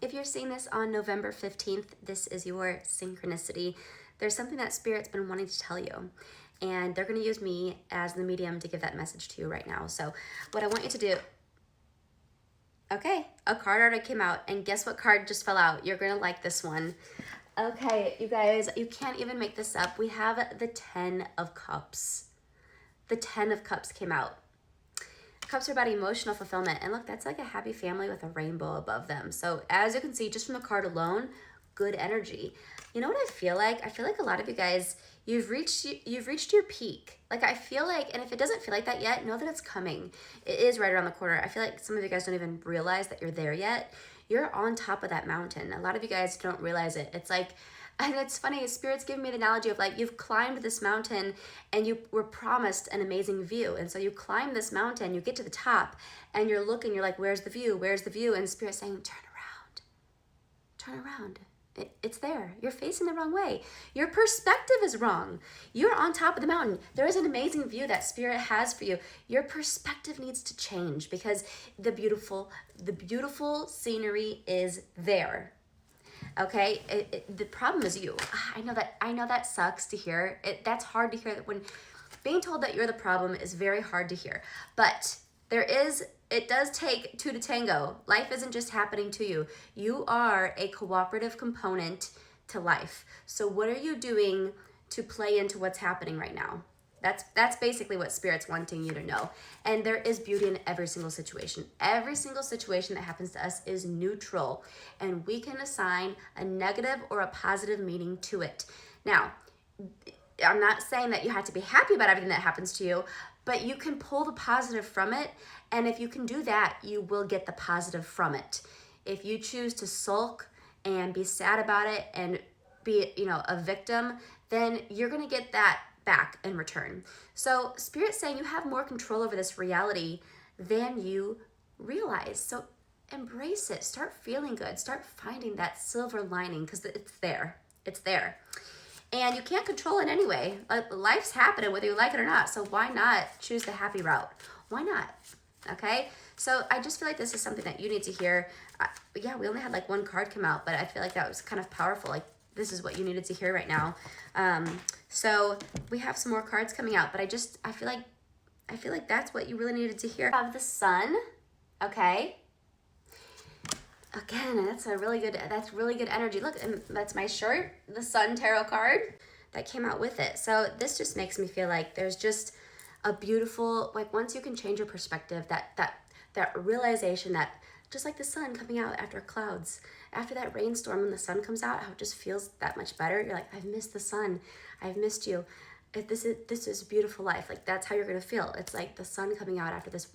If you're seeing this on November 15th, this is your synchronicity. There's something that Spirit's been wanting to tell you, and they're going to use me as the medium to give that message to you right now. So what I want you to do, okay, a card already came out, and guess what card just fell out? You're going to like this one. Okay, you guys, you can't even make this up. We have the 10 of Cups. The 10 of Cups came out. Cups are about emotional fulfillment. And look, that's like a happy family with a rainbow above them. So as you can see, just from the card alone, good energy. You know what I feel like? I feel like a lot of you guys, you've reached your peak. Like I feel like, and if it doesn't feel like that yet, know that it's coming. It is right around the corner. I feel like some of you guys don't even realize that you're there yet. You're on top of that mountain. A lot of you guys don't realize it. It's like, and it's funny, Spirit's giving me the analogy of like you've climbed this mountain and you were promised an amazing view. And so you climb this mountain, you get to the top and you're looking, you're like, where's the view? Where's the view? And Spirit's saying, turn around, turn around. It's there. You're facing the wrong way. Your perspective is wrong. You're on top of the mountain. There is an amazing view that Spirit has for you. Your perspective needs to change because the beautiful scenery is there. Okay, the problem is you. I know that sucks to hear. That's hard to hear. That when being told that you're the problem is very hard to hear. But it does take two to tango. Life isn't just happening to you. You are a cooperative component to life. So what are you doing to play into what's happening right now? That's basically what Spirit's wanting you to know. And there is beauty in every single situation. Every single situation that happens to us is neutral, and we can assign a negative or a positive meaning to it. Now, I'm not saying that you have to be happy about everything that happens to you, but you can pull the positive from it, and if you can do that, you will get the positive from it. If you choose to sulk and be sad about it and be, a victim, then you're going to get that back in return. So Spirit's saying you have more control over this reality than you realize. So embrace it. Start feeling good. Start finding that silver lining because it's there. It's there. And you can't control it anyway. Life's happening whether you like it or not. So why not choose the happy route? Why not? Okay? So I just feel like this is something that you need to hear. Yeah, we only had like one card come out, but I feel like that was kind of powerful. Like this is what you needed to hear right now. So we have some more cards coming out, but I feel like that's what you really needed to hear. Have the Sun, okay? Again, that's really good energy. Look, and that's my shirt, the Sun Tarot card that came out with it. So this just makes me feel like there's just a beautiful, like once you can change your perspective, that realization that just like the sun coming out after clouds, after that rainstorm, when the sun comes out, how it just feels that much better. You're like, I've missed the sun. I've missed you. This is a beautiful life. Like that's how you're gonna feel. It's like the sun coming out after this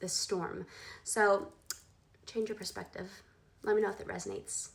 storm. So change your perspective. Let me know if it resonates.